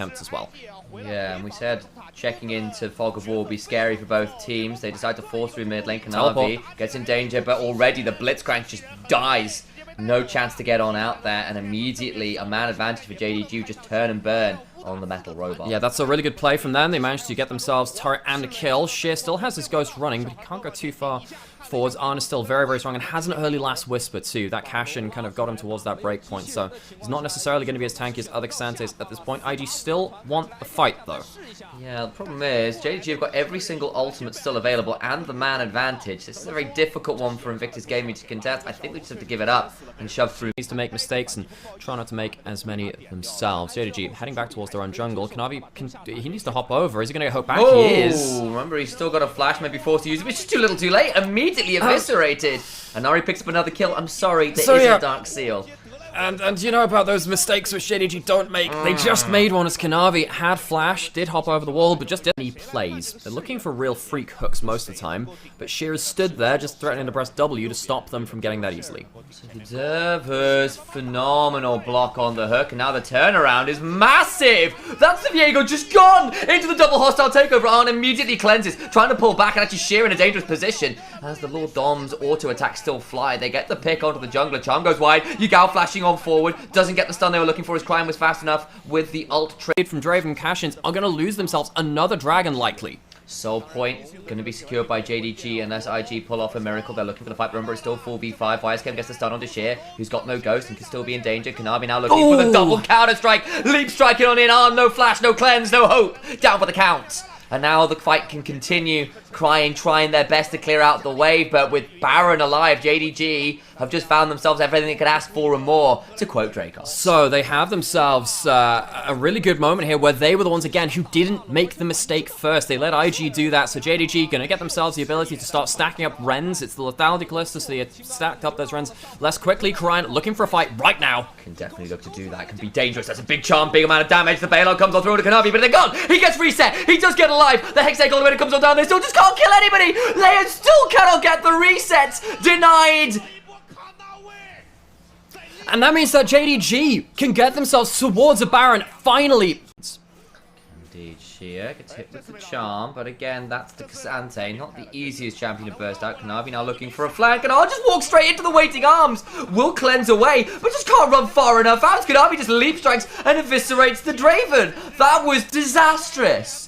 attempts as well. Yeah, and we said checking into Fog of War would be scary for both teams. They decide to force through mid lane. Kanavi gets in danger, but already the Blitzcrank just dies. No chance to get on out there, and immediately a man advantage for JDG, just turn and burn on the metal robot. Yeah, that's a really good play from them. They managed to get themselves turret and a kill. Sheer still has his ghost running, but he can't go too far forwards. Arn is still very, very strong and has an early last whisper too. That cash-in kind of got him towards that break point, so he's not necessarily going to be as tanky as other Xantes at this point. IG still want a fight though. Yeah, the problem is JDG have got every single ultimate still available and the man advantage. This is a very difficult one for Invictus Gaming to contest. I think we just have to give it up and shove through. Needs to make mistakes and try not to make as many themselves. JDG heading back towards their own jungle. Kanavi, he needs to hop over. Is he going to get hooked back? Oh, he is. Remember, he's still got a flash, maybe forced to use it, but it's just too little too late. Immediately eviscerated. And Nari picks up another kill. I'm sorry, there is a Dark Seal. And you know about those mistakes which JDG don't make. They just made one as Kanavi had flash, did hop over the wall, but just didn't. He plays. They're looking for real freak hooks most of the time, but Shearer's stood there just threatening to press W to stop them from getting that easily. Observers, phenomenal block on the hook, and now the turnaround is massive! That's the Viego just gone into the double hostile takeover. Arn immediately cleanses, trying to pull back and actually Shearer in a dangerous position. As the Lord Dom's auto attacks still fly, they get the pick onto the jungler. Charm goes wide, Yugao flashing on forward, doesn't get the stun they were looking for. His Crime was fast enough with the ult trade from Draven. Cash-ins are going to lose themselves another dragon likely. Soul point going to be secured by JDG unless IG pull off a miracle. They're looking for the fight. Remember, it's still 4v5. YSKM gets the stun onto Sheer, who's got no ghost and can still be in danger. Kanavi now looking for the double counter strike. Leap striking on in. Arm, no flash, no cleanse, no hope. Down for the count. And now the fight can continue. Crying, trying their best to clear out the wave, but with Baron alive, JDG have just found themselves everything they could ask for and more, to quote Dracos. So they have themselves a really good moment here where they were the ones again who didn't make the mistake first. They let IG do that, so JDG gonna get themselves the ability to start stacking up Rens. It's the lethality cluster, so they stacked up those Rens less quickly. Crying, looking for a fight right now. Can definitely look to do that. Can be dangerous. That's a big charm, big amount of damage. The bailout comes on through to Kanavi, but they're gone. He gets reset. He does get alive. The Hextech all the way comes on down. They still just can't kill anybody. Leon still cannot get the resets. Denied. And that means that JDG can get themselves towards a Baron finally. Indeed, Sheer gets hit with the charm, but again, that's the Xante, not the easiest champion to burst out. Kanavi now looking for a flank, and I'll just walk straight into the waiting arms. Will cleanse away, but just can't run far enough out. Kanavi just leap strikes and eviscerates the Draven. That was disastrous.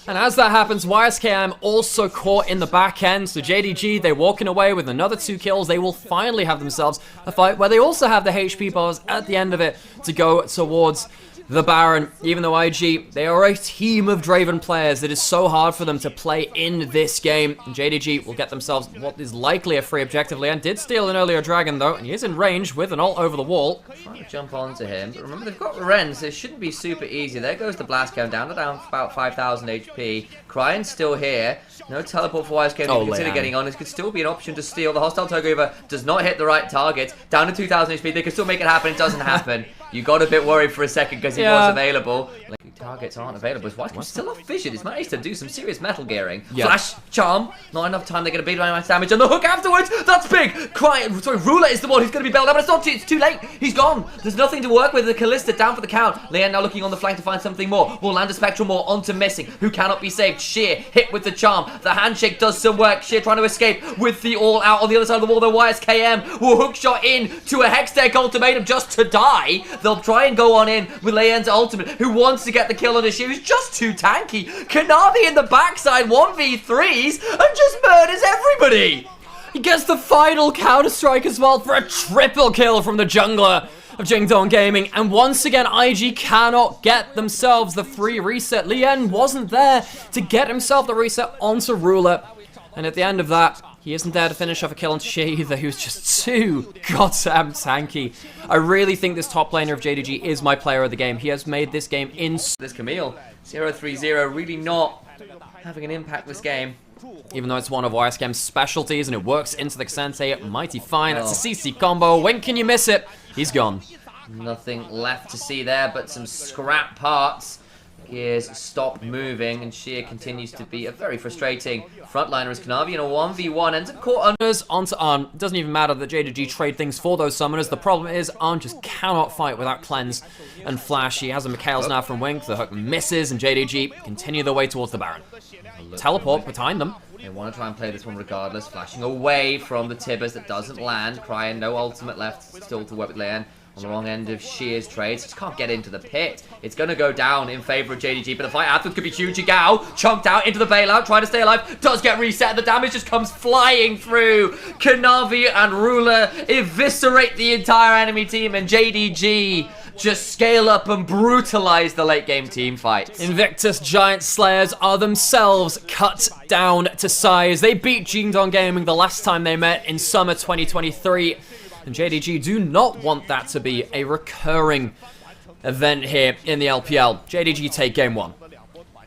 And as that happens, YSKM also caught in the back end, so JDG, they're walking away with another 2 kills. They will finally have themselves a fight where they also have the HP bars at the end of it to go towards the Baron. Even though IG, they are a team of Draven players. It is so hard for them to play in this game. And JDG will get themselves what is likely a free objective. Leon did steal an earlier dragon though, and he is in range with an ult over the wall. Trying to jump onto him, but remember they've got Rens, so it shouldn't be super easy. There goes the blast count down to about 5,000 HP. Crying's still here. No teleport for YSK to consider getting on. This could still be an option to steal. The hostile takeover does not hit the right target. Down to 2,000 HP. They can still make it happen. It doesn't happen. You got a bit worried for a second because he was available. Like, targets aren't available. His YSK still off vision. He's managed to do some serious metal gearing. Flash, charm. Not enough time. They're going to beat by much damage. And the hook afterwards. That's big. Sorry, Ruler is the one who's going to be bailed out. But it's not. It's too late. He's gone. There's nothing to work with. The Callista down for the count. Leon now looking on the flank to find something more. Will land a Spectral more onto Missing, who cannot be saved. Sheer hit with the charm. The handshake does some work. Sheer trying to escape with the all out on the other side of the wall. The YSKM will hook shot in to a Hextech ultimatum just to die. They'll try and go on in with Leon's ultimate, who wants to get the kill on his shoe. He's just too tanky. Kanavi in the backside 1v3s and just murders everybody. He gets the final counter-strike as well for a triple kill from the jungler of Jingdong Gaming. And once again, IG cannot get themselves the free reset. Lien wasn't there to get himself the reset onto Ruler. And at the end of that, he isn't there to finish off a kill onto Shea either, who's just too goddamn tanky. I really think this top laner of JDG is my player of the game. He has made this game This Camille, 0-3-0, really not having an impact this game. Even though it's one of YSKM's specialties and it works into the Xante mighty fine. That's a CC combo. When can you miss it? He's gone. Nothing left to see there but some scrap parts. gears stop moving, and Sheer continues to be a very frustrating frontliner as Kanavi in a 1v1 ends up caught under. Onto Arn. It doesn't even matter that JDG trade things for those summoners. The problem is Arn just cannot fight without Cleanse and Flash. He has a Mikhail's now from Wink. The hook misses, and JDG continue their way towards the Baron. Teleport behind them. They want to try and play this one regardless, flashing away from the Tibbers that doesn't land. Cryin, no ultimate left, still to work with Leon. On the wrong end of Sheer's trades, just can't get into the pit. It's going to go down in favor of JDG, but the fight afterwards could be huge. Jigao chunked out into the bailout, trying to stay alive, does get reset. The damage just comes flying through. Kanavi and Ruler eviscerate the entire enemy team, and JDG just scale up and brutalize the late game team fights. Invictus Giant Slayers are themselves cut down to size. They beat Jingdong Gaming the last time they met in summer 2023. And JDG do not want that to be a recurring event here in the LPL. JDG take game one.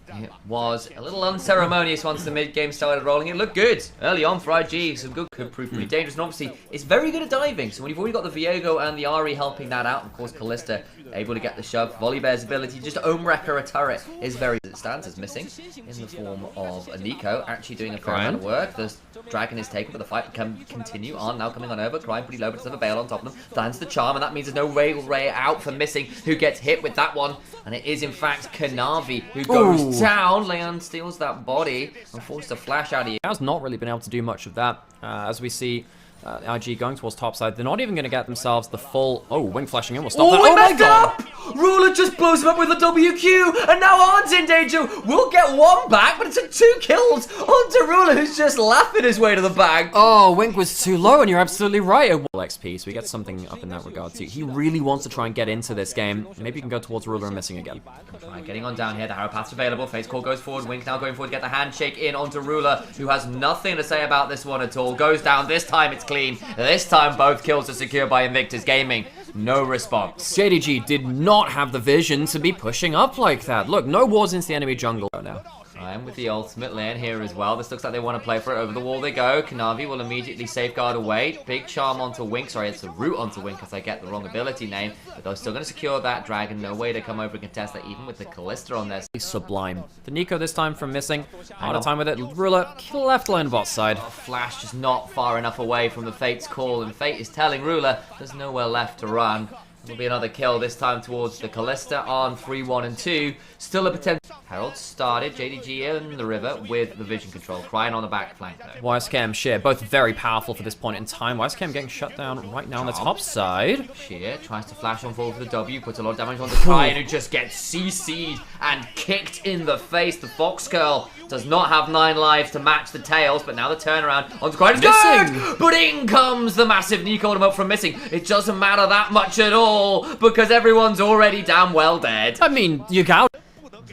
It was a little unceremonious once the mid-game started rolling. It looked good early on for IG. Some good could prove pretty dangerous. And obviously, it's very good at diving. So when you've already got the Viego and the Ari helping that out, of course, Kalista able to get the shove. Volibear's ability to just ohm-wrecker a turret is very... As it stands is missing in the form of a Nico actually doing a fair amount of work. The Dragon is taken, but the fight can continue on. Now coming on over, Cryin pretty low, but does have a bail on top of them. Lands the charm, and that means there's no Ray out for Missing, who gets hit with that one. And it is, in fact, Kanavi who goes down. Leon steals that body and forced a flash out of you. Has not really been able to do much of that, as we see IG going towards topside. They're not even going to get themselves the full... Oh, wing flashing in will stop that. Oh my god! Ruler just blows him up with a WQ, and now Arn's in danger. We'll get one back, but it's a 2 kills onto Ruler, who's just laughing his way to the bag. Oh, Wink was too low, and you're absolutely right. XP, so we get something up in that regard too. He really wants to try and get into this game. Maybe you can go towards Ruler and Missing again. Right, getting on down here, the Harrow Path's available. Face Call goes forward. Wink now going forward to get the handshake in onto Ruler, who has nothing to say about this one at all. Goes down. This time it's clean. This time both kills are secured by Invictus Gaming. No response. JDG did not have the vision to be pushing up like that. Look, no wards into the enemy jungle now. Cryin with the ultimate lane here as well. This looks like they want to play for it. Over the wall they go. Kanavi will immediately safeguard away. Big charm onto Wink. Sorry, it's a root onto Wink because I get the wrong ability name. But they're still going to secure that Dragon. No way to come over and contest that, even with the Kalista on there. Sublime. The Nico this time from Missing. Harder time with it. Ruler left lane bot side. Flash just not far enough away from the Fate's call. And Fate is telling Ruler there's nowhere left to run. Will be another kill, this time towards the Kalista on 3-1 and 2. Still a potential. Herald started, JDG in the river with the vision control. Cryin on the back flank though. YSKM, Sheer, both very powerful for this point in time. YSKM getting shut down right now on the top side. Sheer tries to flash on forward for the W, puts a lot of damage on the Cryin, who just gets CC'd and kicked in the face. The Fox Girl does not have 9 lives to match the tails, but now the turnaround onto Cryin is good! But in comes the massive Nico on him up from Missing. It doesn't matter that much at all, because everyone's already damn well dead. I mean, you got a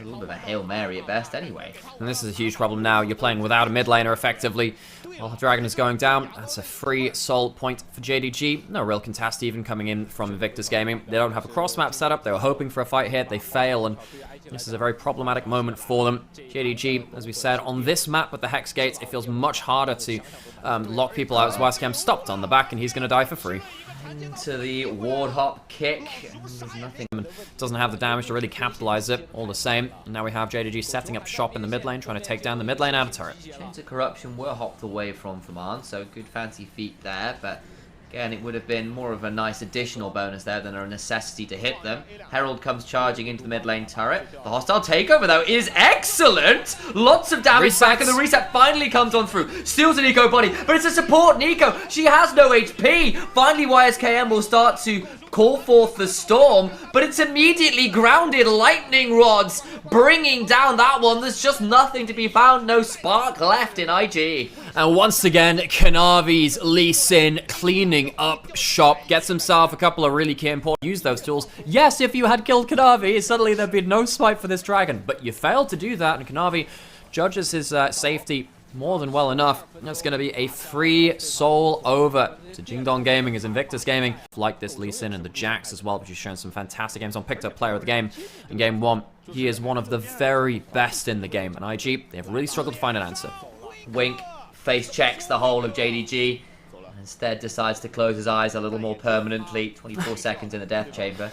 little bit of a Hail Mary at best anyway. And this is a huge problem now. You're playing without a mid laner effectively. While the Dragon is going down, that's a free soul point for JDG. No real contest even coming in from Invictus Gaming. They don't have a cross map set up. They were hoping for a fight here. They fail, and this is a very problematic moment for them. JDG, as we said, on this map with the Hex Gates, it feels much harder to lock people out as YSKM stopped on the back, and he's going to die for free. Into the ward hop kick. There's nothing. Doesn't have the damage to really capitalize it, all the same. And now we have JDG setting up shop in the mid lane, trying to take down the mid lane out of turret. Chains of Corruption were hopped away from Arn, so good fancy feat there, but again, it would have been more of a nice additional bonus there than a necessity to hit them. Herald comes charging into the mid lane turret. The hostile takeover, though, is excellent! Lots of damage back, and the reset finally comes on through. Steals a Nico body, but it's a support Nico. She has no HP. Finally, YSKM will start to call forth the storm, but it's immediately grounded. Lightning rods bringing down that one. There's just nothing to be found. No spark left in IG. And once again, Kanavi's Lee Sin cleaning up shop. Gets himself a couple of really key important. Use those tools. Yes, if you had killed Kanavi, suddenly there'd be no swipe for this Dragon. But you failed to do that, and Kanavi judges his safety more than well enough. That's going to be a free soul over to Jingdong Gaming as Invictus Gaming. Like this Lee Sin and the Jax as well, which has shown some fantastic games on picked up player of the game in game 1. He is one of the very best in the game, and IG, they have really struggled to find an answer. Wink face checks the whole of JDG, and instead decides to close his eyes a little more permanently. 24 seconds in the death chamber.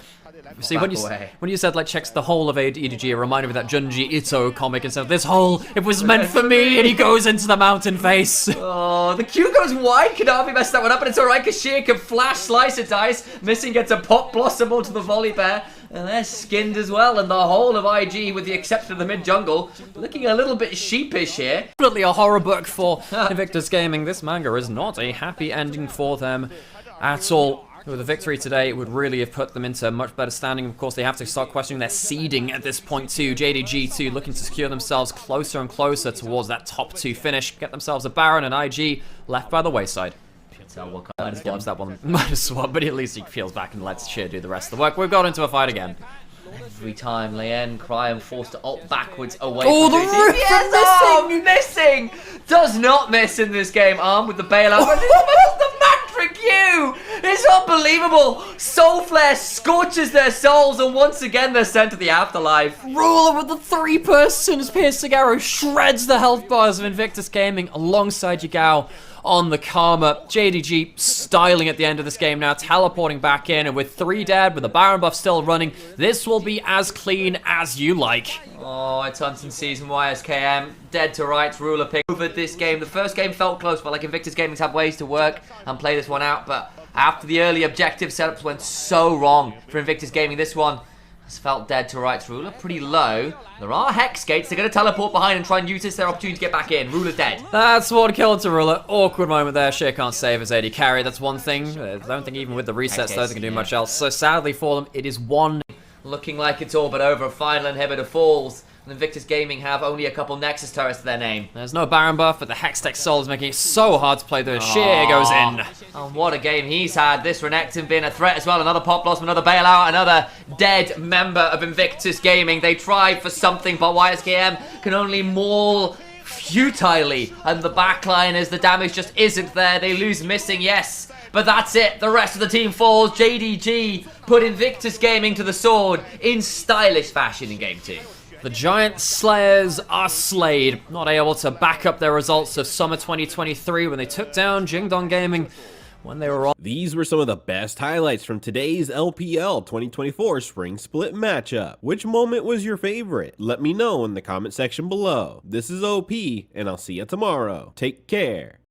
See, when you said, like, checks the whole of JDG, it reminded me of that Junji Ito comic and stuff. This hole, it was meant for me, and he goes into the mountain face. Oh, the Q goes wide. Kanavi messed that one up, and it's alright, because Sheer can flash Slice of Dice. Missing gets a Pop Blossom onto the Volley Bear. And they're skinned as well, and the whole of IG, with the exception of the mid-jungle, looking a little bit sheepish here. Definitely a horror book for Invictus Gaming. This manga is not a happy ending for them at all. With a victory today, it would really have put them into a much better standing. Of course, they have to start questioning their seeding at this point too. JDG too, looking to secure themselves closer and closer towards that top 2 finish. Get themselves a Baron, and IG left by the wayside. Might have swapped, but at least he peels back and lets Sheer do the rest of the work. We've got into a fight again. Every time Leyen Cryon forced to ult backwards away from the roof yes, missing! Does not miss in this game. Arm with the bailout. But the Mantra Q is unbelievable. Soul Flare scorches their souls, and once again they're sent to the afterlife. Ruler with the 3-person piercing arrow shreds the health bars of Invictus Gaming alongside Yagao on the Karma. JDG styling at the end of this game now, teleporting back in, and with 3 dead, with the Baron buff still running, this will be as clean as you like. Oh, it's hunting season. YSKM dead to rights. Ruler pick over this game. The first game felt close, but like Invictus Gaming's had ways to work and play this one out, but after the early objective setups went so wrong for Invictus Gaming, this one has felt dead to rights. Ruler pretty low. There are Hex Gates. They're going to teleport behind and try and use this their opportunity to get back in. Ruler's dead. That's one kill to Ruler. Awkward moment there. Sheer can't save his AD carry. That's one thing. I don't think even with the resets, though, they can do much else. So sadly for them, it is 1. Looking like it's all but over. Final inhibitor falls. And Invictus Gaming have only a couple Nexus turrets to their name. There's no Baron buff, but the Hextech Soul is making it so hard to play through. Sheer goes in. And what a game he's had. This Renekton being a threat as well. Another Pop Blossom, another bailout, another dead member of Invictus Gaming. They tried for something, but YSKM can only maul futilely. And the backline, as the damage just isn't there. They lose missing, yes. But that's it. The rest of the team falls. JDG put Invictus Gaming to the sword in stylish fashion in Game 2. The Giant Slayers are slayed, not able to back up their results of Summer 2023 when they took down Jingdong Gaming when they were on. These were some of the best highlights from today's LPL 2024 Spring Split matchup. Which moment was your favorite? Let me know in the comment section below. This is OP, and I'll see you tomorrow. Take care.